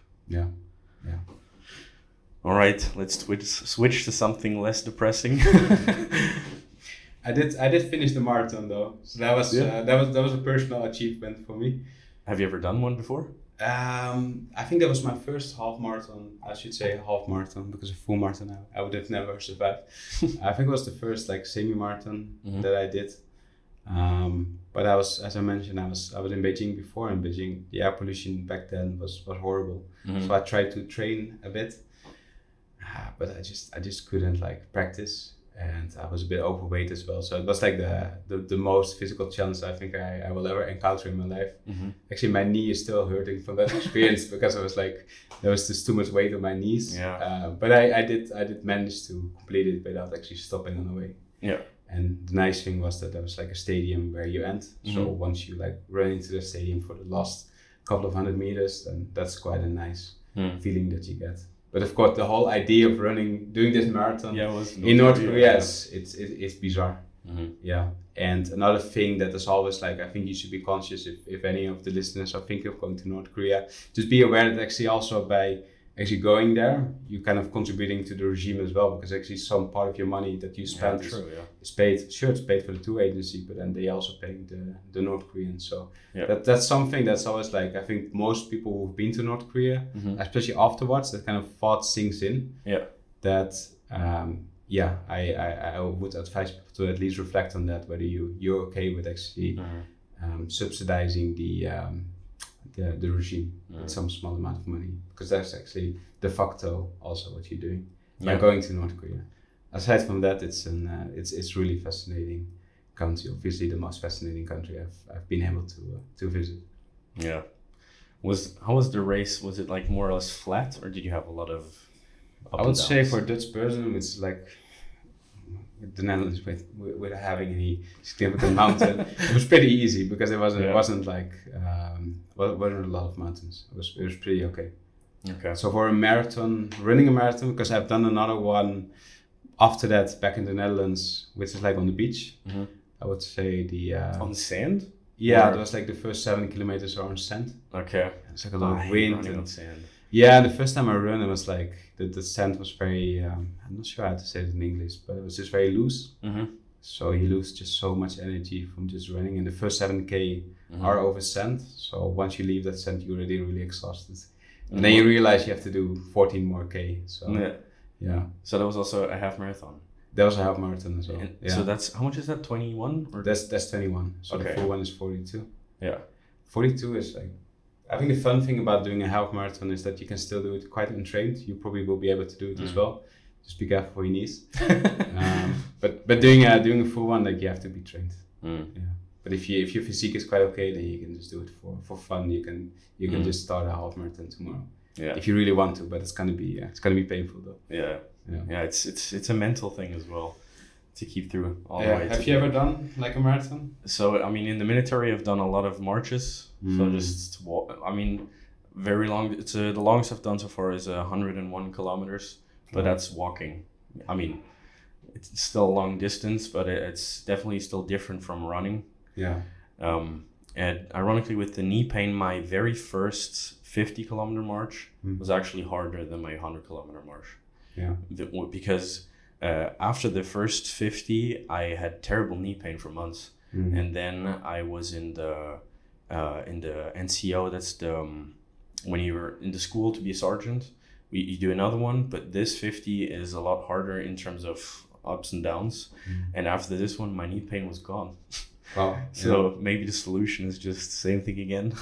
All right, let's switch to something less depressing. I did finish the marathon though, so that was a personal achievement for me. Have you ever done one before? I think that was my first half marathon. I should say half marathon, because a full marathon I would have never survived. I think it was the first like semi-marathon that I did. But I was, as I mentioned, I was in Beijing before, and Beijing, the air pollution back then was horrible. So I tried to train a bit, but I just couldn't like practice. and I was a bit overweight as well. So it was like the most physical challenge I think I will ever encounter in my life. Actually, my knee is still hurting from that experience because I was like, there was just too much weight on my knees. But I did manage to complete it without actually stopping on the way. And the nice thing was that there was like a stadium where you end. So once you like run into the stadium for the last couple of 100 meters, then that's quite a nice feeling that you get. But of course, the whole idea of doing this marathon in North Korea, it's bizarre. Yeah. And another thing that is always like, I think you should be conscious if any of the listeners are thinking of going to North Korea, just be aware that actually also by actually going there, you're kind of contributing to the regime as well, because actually some part of your money that you spend is paid. Sure, it's paid for the tour agency, but then they also pay the North Koreans. So that's something that's always like, I think most people who've been to North Korea, especially afterwards, that kind of thought sinks in. That I would advise people to at least reflect on that, whether you're okay with actually subsidizing the regime with some small amount of money, because that's actually de facto also what you're doing by going to North Korea. Aside from that, it's really fascinating country. Obviously, the most fascinating country I've been able to visit. Yeah. How was the race? Was it like more or less flat, or did you have a lot of up I would and say downs? for a Dutch person, it's like the Netherlands without having any significant mountain. It was pretty easy because it wasn't like wasn't a lot of mountains. It was pretty okay. So for running a marathon, because I've done another one after that back in the Netherlands, which is like on the beach. I would say on sand. Yeah, it was like the first 7 kilometers are on sand. Okay. It's like a lot of wind and on sand. Yeah, the first time I ran, it was like the sand was very. I'm not sure how to say it in English, but it was just very loose. So you lose just so much energy from just running. And the first 7K are over sand. So once you leave that sand, you're already really exhausted. And then you realize you have to do 14 more K. So So that was also a half marathon. That was a half marathon as well. So that's, how much is that? 21? Or that's 21. So the full one is 42. Yeah. 42 is like, I think the fun thing about doing a half marathon is that you can still do it quite untrained. You probably will be able to do it as well. Just be careful for your knees. But doing a full one, like, you have to be trained. But if your physique is quite okay, then you can just do it for fun. You can just start a half marathon tomorrow. If you really want to, but it's gonna be painful though. It's a mental thing as well to keep through all the way. Have you ever done like a marathon? So I mean, in the military, I've done a lot of marches. So just walk. I mean, very long. It's the longest I've done so far is 101 kilometers, but that's walking. I mean, it's still a long distance, but it's definitely still different from running. And ironically, with the knee pain, my very first 50-kilometer march was actually harder than my 100-kilometer march. Because after the first 50, I had terrible knee pain for months, and then I was in the NCO. That's the when you're in the school to be a sergeant. You do another one, but this 50 is a lot harder in terms of ups and downs. And after this one, my knee pain was gone. Wow. So maybe the solution is just the same thing again.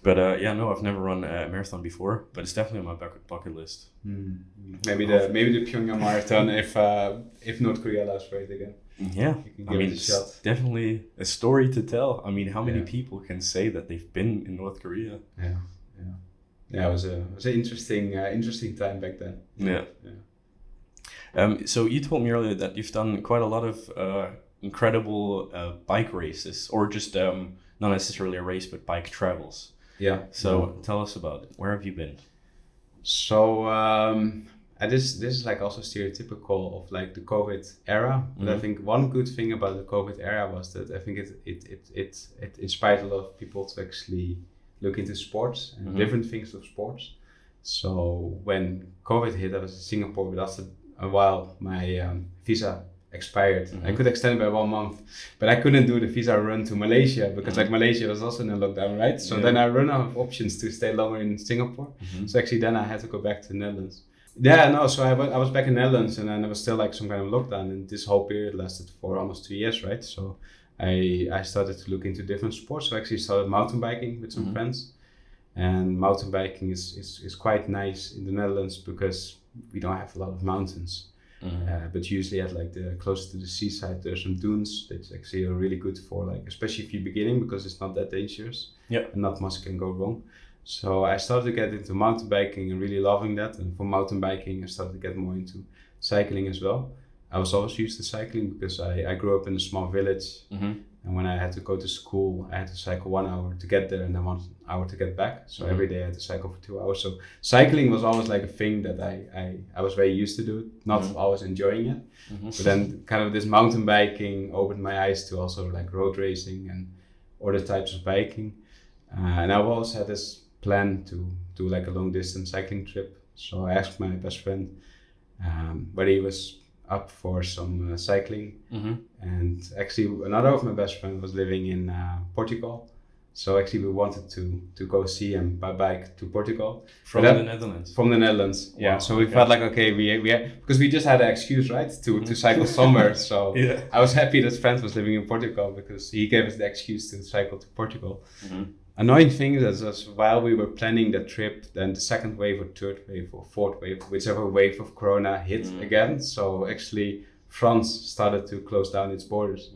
But no, I've never run a marathon before, but it's definitely on my bucket list. Maybe the Pyongyang marathon if North Korea allows for it again. Yeah, I mean, it's definitely a story to tell. I mean, how many people can say that they've been in North Korea? It was an interesting time back then. So you told me earlier that you've done quite a lot of incredible bike races, or just not necessarily a race, but bike travels. So tell us about it. Where have you been? So this is like also stereotypical of like the COVID era, but I think one good thing about the COVID era was that I think it inspired a lot of people to actually look into sports and different things of sports. So when COVID hit, I was in Singapore, but after a while my visa expired. I could extend it by 1 month, but I couldn't do the visa run to Malaysia because like Malaysia was also in a lockdown, right? So then I ran out of options to stay longer in Singapore. So actually then I had to go back to the Netherlands. So I was back in the Netherlands, and then there was still like some kind of lockdown, and this whole period lasted for almost 2 years, right? So I started to look into different sports. So I actually started mountain biking with some friends, and mountain biking is quite nice in the Netherlands because we don't have a lot of mountains. But usually at like the closer to the seaside, there's some dunes that's actually really good for like, especially if you're beginning, because it's not that dangerous. Yeah. And not much can go wrong. So I started to get into mountain biking and really loving that. And from mountain biking, I started to get more into cycling as well. I was always used to cycling because I grew up in a small village. And when I had to go to school, I had to cycle 1 hour to get there and then 1 hour to get back. So every day I had to cycle for 2 hours. So cycling was always like a thing that I was very used to do, not always enjoying it. But then kind of this mountain biking opened my eyes to also like road racing and other types of biking. And I've always had this plan to do like a long distance cycling trip. So I asked my best friend whether he was up for some cycling. And actually another of my best friends was living in Portugal. So actually we wanted to go see him by bike to Portugal. From the Netherlands? From the Netherlands, yeah. Wow, So we felt like, okay, we had, because we just had an excuse, right, to cycle somewhere. So I was happy that friend was living in Portugal because he gave us the excuse to cycle to Portugal. Annoying thing is while we were planning the trip, then the second wave or third wave or fourth wave, whichever wave of Corona hit again. So actually France started to close down its borders.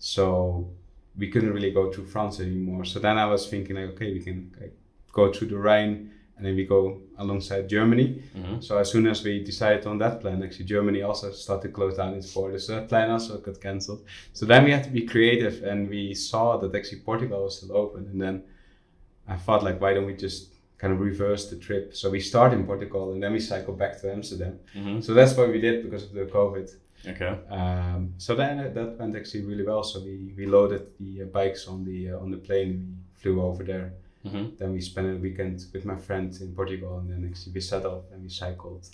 So we couldn't really go through France anymore. So then I was thinking like, okay, we can like, go through the Rhine and then we go alongside Germany. So as soon as we decided on that plan, actually Germany also started to close down its borders. So that plan also got cancelled. So then we had to be creative and we saw that actually Portugal was still open. And then I thought like, why don't we just kind of reverse the trip? So we start in Portugal and then we cycle back to Amsterdam. So that's what we did because of the COVID. Okay. So then that went actually really well. So we loaded the bikes on the plane. We flew over there. Then we spent a weekend with my friend in Portugal, and then actually we set off and we cycled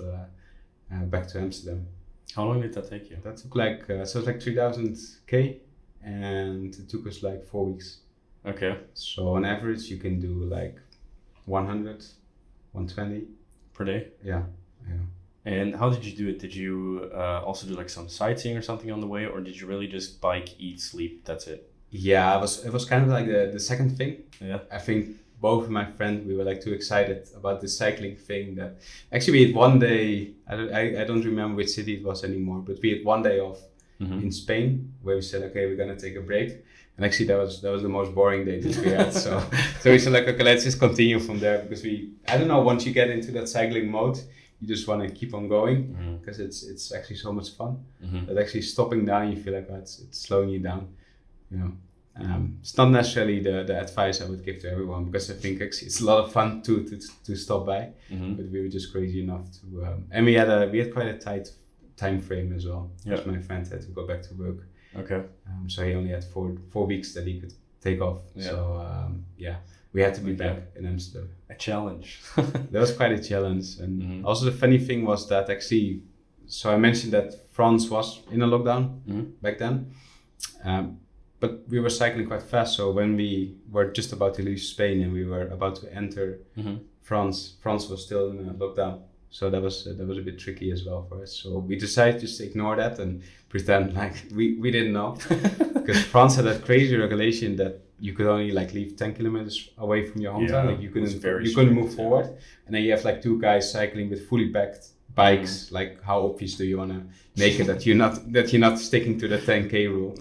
back to Amsterdam. How long did that take you? That took like so it was like 3,000 k, and it took us like 4 weeks. Okay. So on average, you can do like 100, 120 per day. Yeah. And how did you do it? Did you also do like some sightseeing or something on the way, or did you really just bike, eat, sleep? That's it. Yeah, it was kind of like the second thing. Yeah. I think both of my friends, we were like too excited about the cycling thing that actually we had one day, I don't remember which city it was anymore, but we had one day off in Spain where we said, okay, we're gonna take a break. And actually that was the most boring day that we had. So we said like, okay, let's just continue from there because I don't know, once you get into that cycling mode, you just want to keep on going because it's actually so much fun. That actually stopping down, you feel like it's slowing you down. You know, it's not necessarily the advice I would give to everyone because I think actually it's a lot of fun to stop by. But we were just crazy enough to, and we had quite a tight time frame as well. Because my friend had to go back to work. Okay. So he only had 4 weeks that he could take off. Yeah. So we had to be back in Amsterdam. A challenge. That was quite a challenge. And also the funny thing was that actually, so I mentioned that France was in a lockdown back then. But we were cycling quite fast. So when we were just about to leave Spain and we were about to enter France was still in a lockdown. So that was a bit tricky as well for us. So we decided just to ignore that and pretend like we didn't know. Because France had that crazy regulation that you could only like leave 10 kilometers away from your hometown. Like you couldn't move forward. And then you have like 2 guys cycling with fully packed bikes. Like how obvious do you want to make it that you're not sticking to the 10K rule?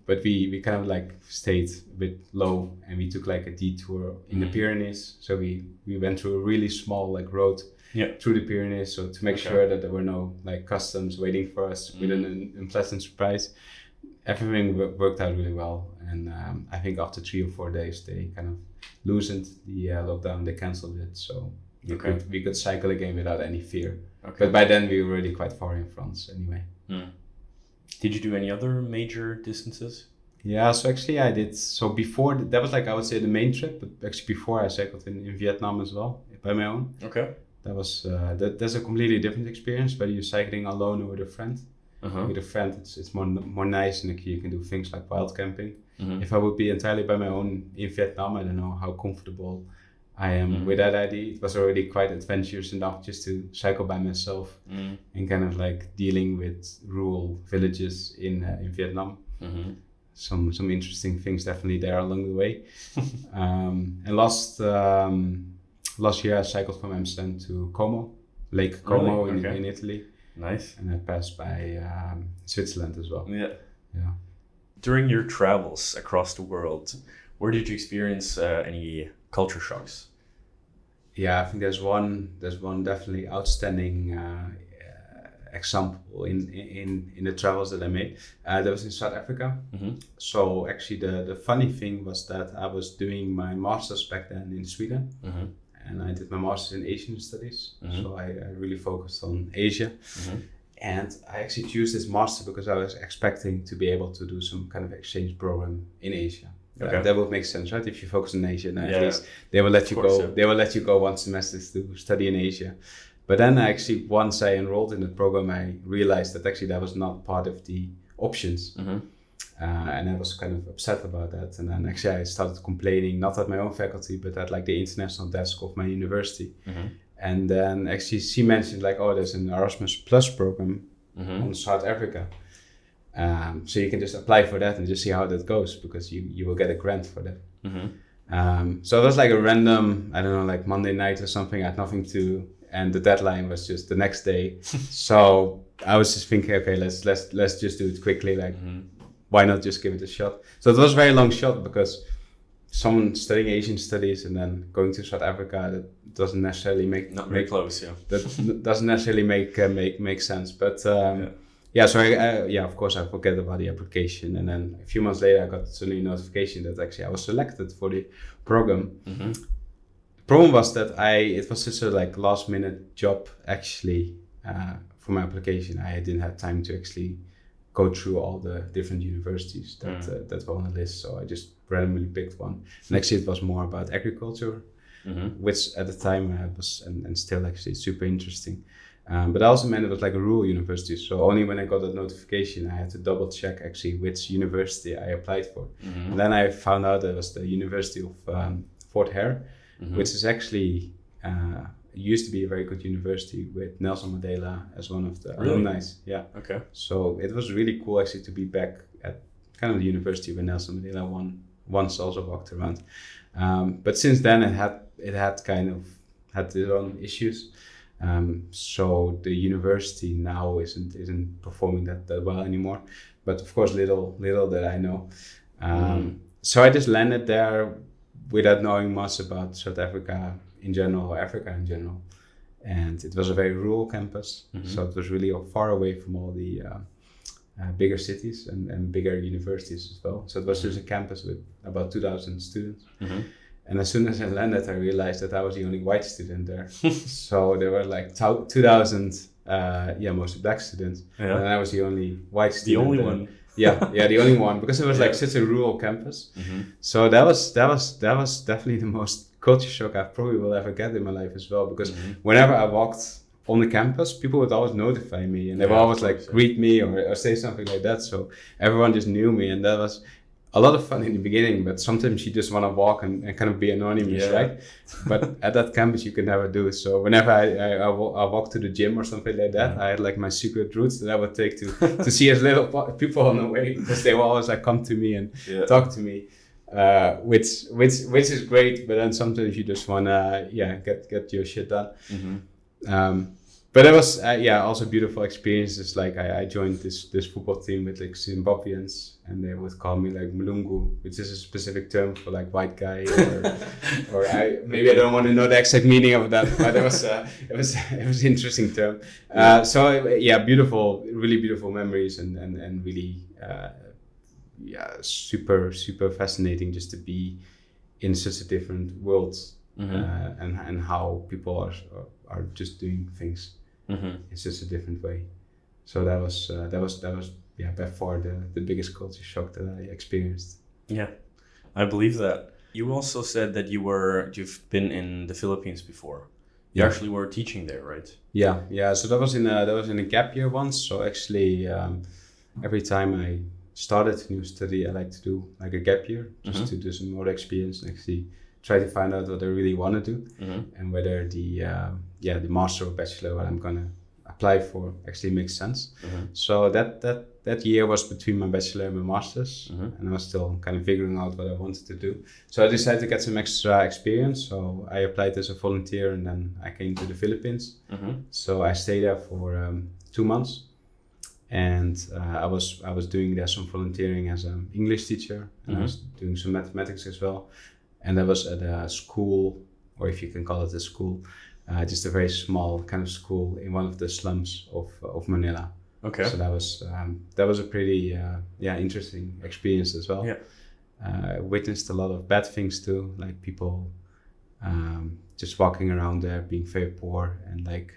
But we kind of like stayed a bit low and we took like a detour in the Pyrenees. So we went through a really small like road through the Pyrenees, so to make sure that there were no like customs waiting for us with an unpleasant surprise. Everything worked out really well, and I think after 3 or 4 days they kind of loosened the lockdown. They cancelled it, so we could cycle again without any fear. But by then we were already quite far in France anyway. Did you do any other major distances? Yeah, so actually I did. So before that was like I would say the main trip, but actually before I cycled in Vietnam as well by my own. Okay. That was that's a completely different experience, whether you're cycling alone or with a friend. With a friend, it's more nice, and you can do things like wild camping. If I would be entirely by my own in Vietnam, I don't know how comfortable I am with that idea. It was already quite adventurous enough just to cycle by myself and kind of like dealing with rural villages in Vietnam. Some interesting things definitely there along the way. And last year I cycled from Amsterdam to Como, Lake Como in Italy. Nice. And I passed by Switzerland as well. Yeah. Yeah. During your travels across the world, where did you experience any culture shocks? Yeah, I think there's one definitely outstanding example in the travels that I made. That was in South Africa. Mm-hmm. So actually, the funny thing was that I was doing my master's back then in Sweden, Mm-hmm. and I did my master's in Asian studies. Mm-hmm. So I really focused on Asia. Mm-hmm. And I actually chose this master because I was expecting to be able to do some kind of exchange program in Asia. Okay. That would make sense, right? If you focus on Asia, then Yeah. at least they will let you course, go. yeah. They will let you go one semester to study in Asia. But then actually, once I enrolled in the program, I realized that actually that was not part of the options. Mm-hmm. And I was kind of upset about that. And then actually I started complaining, not at my own faculty, but at like the international desk of my university. Mm-hmm. And then actually she mentioned like, oh, there's an Erasmus Plus program Mm-hmm. on South Africa. So you can just apply for that and just see how that goes, because you will get a grant for that. Mm-hmm. So it was like a random, I don't know, like Monday night or something. I had nothing to, and the deadline was just the next day. So I was just thinking, okay, let's just do it quickly. Like, Mm-hmm. why not just give it a shot? So it was a very long shot, because someone studying Asian studies and then going to South Africa, that doesn't necessarily Not very close, yeah. that doesn't necessarily make sense. But so I of course I forget about the application, and then a few months later I got suddenly a notification that actually I was selected for the program. Mm-hmm. The problem was that it was such a like last minute job actually for my application. I didn't have time to actually go through all the different universities that were on the list, so I just randomly picked one. And actually it was more about agriculture, Mm-hmm. which at the time was and still actually super interesting. But I also meant it was like a rural university, so only when I got that notification I had to double check actually which university I applied for. Mm-hmm. And then I found out that it was the University of Fort Hare, Mm-hmm. which is actually used to be a very good university with Nelson Mandela as one of the Really? alumni. Yeah. Okay. So it was really cool actually to be back at kind of the university where Nelson Mandela once also walked around. But since then it had kind of had its own issues. So the university now isn't performing that well anymore. But of course, little that I know. So I just landed there without knowing much about South Africa in general, or Africa in general. And it was a very rural campus, Mm-hmm. so it was really far away from all the bigger cities and bigger universities as well. So it was just a campus with about 2,000 students. Mm-hmm. And as soon as I landed, I realized that I was the only white student there. So there were like 2,000 mostly black students, Yeah. and I was the only white The student only there. one. Yeah, the only one, because it was like Yeah. such a rural campus. Mm-hmm. So that was definitely the most culture shock I probably will ever get in my life as well. Because Mm-hmm. whenever I walked on the campus, people would always notify me, and they would Yeah, always of like course, yeah. greet me or say something like that. So everyone just knew me, and that was a lot of fun in the beginning. But sometimes you just want to walk and kind of be anonymous, Yeah. right? But at that campus, you can never do it. So whenever I walk to the gym or something like that, I had like my secret routes that I would take to see as little people on the way, because they will always like come to me and Yeah. talk to me, which is great. But then sometimes you just wanna get your shit done. Mm-hmm. But it was also beautiful experiences. Like I joined this football team with like Zimbabweans, and they would call me like Mlungu, which is a specific term for like white guy, or maybe I don't want to know the exact meaning of that, but it was an interesting term. Beautiful, really beautiful memories, and really super fascinating just to be in such a different world, Mm-hmm. and how people are just doing things Mm-hmm. in such a different way. So that was by far the biggest culture shock that I experienced. Yeah, I believe that. You also said that you've been in the Philippines before. You Yeah. actually were teaching there, right? Yeah. So that was in a gap year once. So actually, every time I started a new study, I like to do like a gap year just to do some more experience and actually try to find out what I really want to do, and whether the master or bachelor what I'm gonna apply for actually makes sense. So that year was between my bachelor and my master's, and I was still kind of figuring out what I wanted to do. So I decided to get some extra experience. So I applied as a volunteer, and then I came to the Philippines. So I stayed there for 2 months, and I was doing there some volunteering as an English teacher, and I was doing some mathematics as well. And I was at a school, or if you can call it a school, just a very small kind of school in one of the slums of Manila. Okay. So that was a pretty interesting experience as well. Yeah. Witnessed a lot of bad things too, like people just walking around there being very poor, and like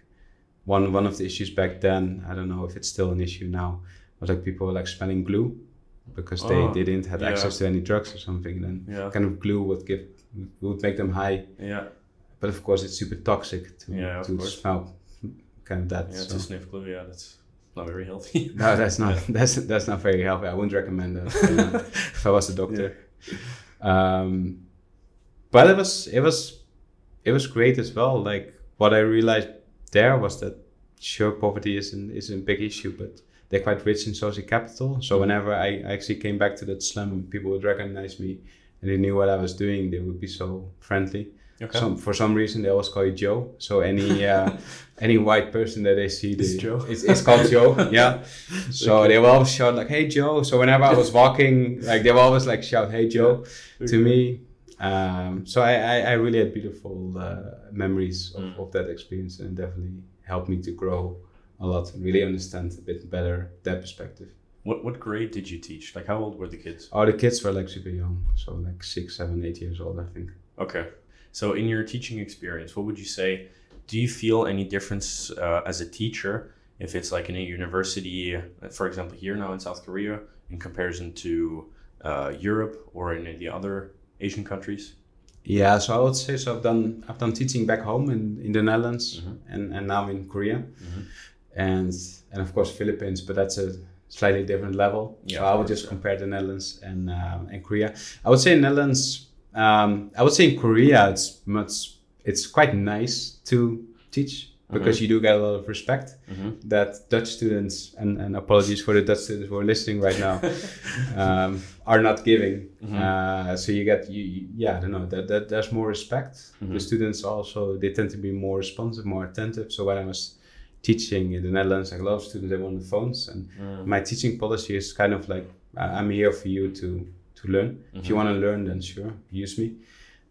one of the issues back then, I don't know if it's still an issue now, was like people were like smelling glue because they didn't have access to any drugs or something. And then kind of glue would make them high. Yeah. But of course, it's super toxic to smell kind of that. Yeah, to sniff glue. Yeah, that's not very healthy. No, that's not that's not very healthy. I wouldn't recommend that if I was a doctor. Yeah. But it was great as well. Like what I realized there was that sure, poverty is a big issue, but they're quite rich in social capital. So whenever I actually came back to that slum, people would recognize me, and they knew what I was doing. They would be so friendly. Okay. For some reason, they always call you Joe. So any white person that they see, it's called Joe. Yeah. So they will always shout like, "Hey Joe!" So whenever I was walking, like they will always like shout, "Hey Joe," to me. So I really had beautiful memories of that experience, and definitely helped me to grow a lot and really understand a bit better that perspective. What grade did you teach? Like how old were the kids? Oh, the kids were like super young, so like 6, 7, 8 years old, I think. Okay. So in your teaching experience, what would you say, do you feel any difference as a teacher if it's like in a university, for example, here now in South Korea, in comparison to Europe or in the other Asian countries? Yeah, so I would say I've done teaching back home in the Netherlands and now in Korea, and of course Philippines, but that's a slightly different level. Yeah, so I would just compare the Netherlands and Korea. I would say in Netherlands. I would say in Korea it's quite nice to teach because you do get a lot of respect that Dutch students, and apologies for the Dutch students who are listening right now, are not giving. So you get I don't know, that there's more respect. The students also, they tend to be more responsive, more attentive. So when I was teaching in the Netherlands, like a lot of students, they were on the phones, and my teaching policy is kind of like, I'm here for you to learn. If you want to learn, then sure, use me.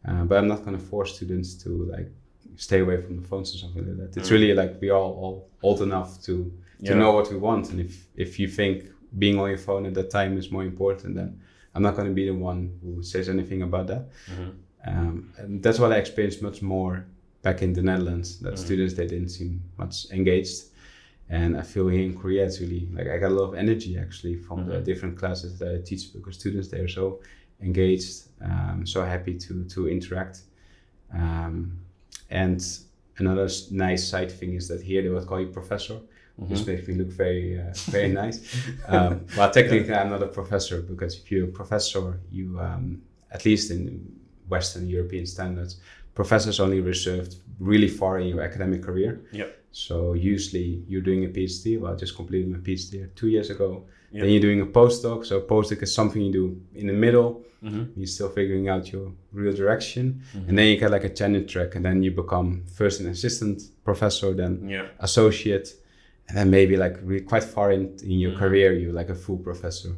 But I'm not going to force students to like stay away from the phones or something like that. It's really like we are all old enough to know what we want. And if you think being on your phone at that time is more important, then I'm not going to be the one who says anything about that. And that's what I experienced much more back in the Netherlands, that students, they didn't seem much engaged. And I feel here in Korea, it's really like I got a lot of energy actually from the different classes that I teach, because students, they are so engaged, so happy to interact. And another nice side thing is that here they would call you professor, which makes me look very very nice. Well, technically I'm not a professor, because if you're a professor, you at least in Western European standards, professors only reserved really far in your academic career. Yep. So usually you're doing a PhD. Well, I just completed my PhD 2 years ago. Yep. Then you're doing a postdoc. So a postdoc is something you do in the middle. You're still figuring out your real direction. And then you get like a tenure track, and then you become first an assistant professor, then associate, and then maybe like quite far in your career, you're like a full professor.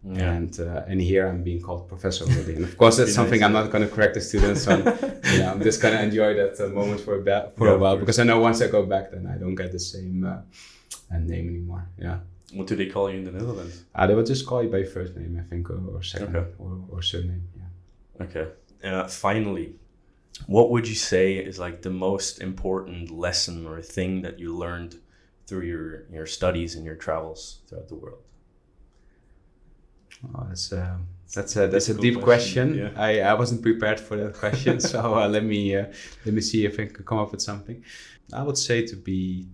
Yeah. And here I'm being called professor already. And of course, that's something I'm not going to correct the students on. I'm just going to enjoy that moment for a while, because I know once I go back, then I don't get the same name anymore. Yeah. What do they call you in the Netherlands? They would just call you by first name, I think, or second, or surname. Yeah. Okay. Finally, what would you say is like the most important lesson or thing that you learned through your studies and your travels throughout the world? Oh, that's a deep question. Yeah. I wasn't prepared for that question, so let me see if I can come up with something. I would say to be.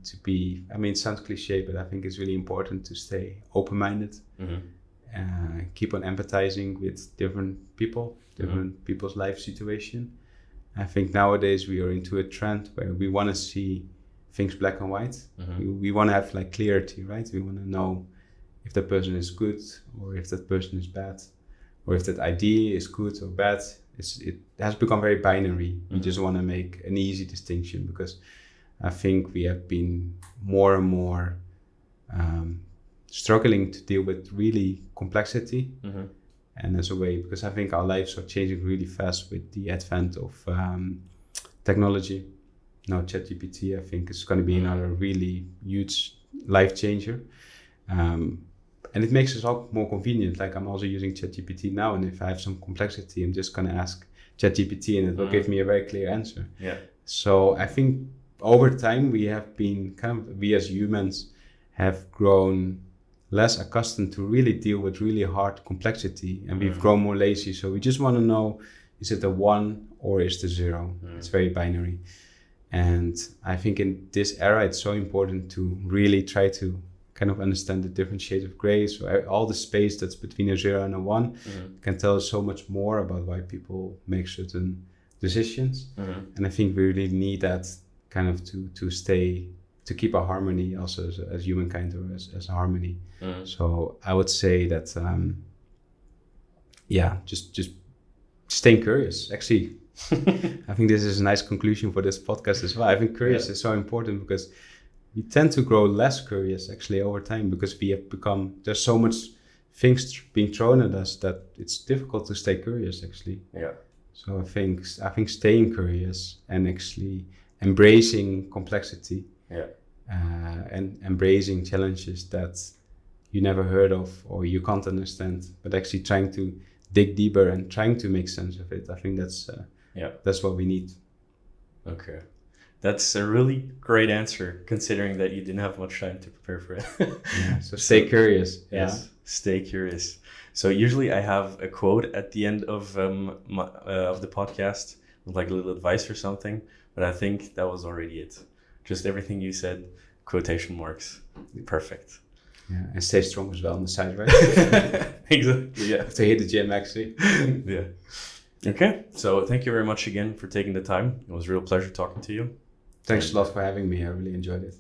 I mean, it sounds cliche, but I think it's really important to stay open-minded. Keep on empathizing with different people, different people's life situation. I think nowadays we are into a trend where we want to see things black and white. We want to have like clarity, right? We want to know if that person is good or if that person is bad, or if that idea is good or bad. It has become very binary. We just want to make an easy distinction, because I think we have been more and more struggling to deal with really complexity. And as a way, because I think our lives are changing really fast with the advent of technology. Now ChatGPT, I think, is going to be another really huge life changer. And it makes us all more convenient. Like, I'm also using ChatGPT now, and if I have some complexity, I'm just going to ask ChatGPT and it will give me a very clear answer. Yeah. So I think over time we as humans have grown less accustomed to really deal with really hard complexity, and we've grown more lazy. So we just want to know, is it a 1 or is it a 0? It's very binary. And I think in this era, it's so important to really try to kind of understand the different shades of gray. So all the space that's between a 0 and a 1 can tell us so much more about why people make certain decisions. And I think we really need that kind of to keep a harmony also as humankind, or as a harmony. So I would say that, just staying curious. Actually, I think this is a nice conclusion for this podcast as well. I think curious is so important, because we tend to grow less curious actually over time, because we have become, there's so much things being thrown at us that it's difficult to stay curious actually. Yeah. So I think staying curious and actually embracing complexity, and embracing challenges that you never heard of or you can't understand, but actually trying to dig deeper and trying to make sense of it. I think that's what we need. Okay. That's a really great answer, considering that you didn't have much time to prepare for it. So stay curious. Yes, stay curious. So usually I have a quote at the end of the podcast with like a little advice or something, but I think that was already it. Just everything you said, quotation marks. Perfect. Yeah, and stay strong as well on the side, right? Exactly, yeah. To hit the gym, actually. Yeah. Okay, so thank you very much again for taking the time. It was a real pleasure talking to you. Thanks a lot for having me. I really enjoyed it.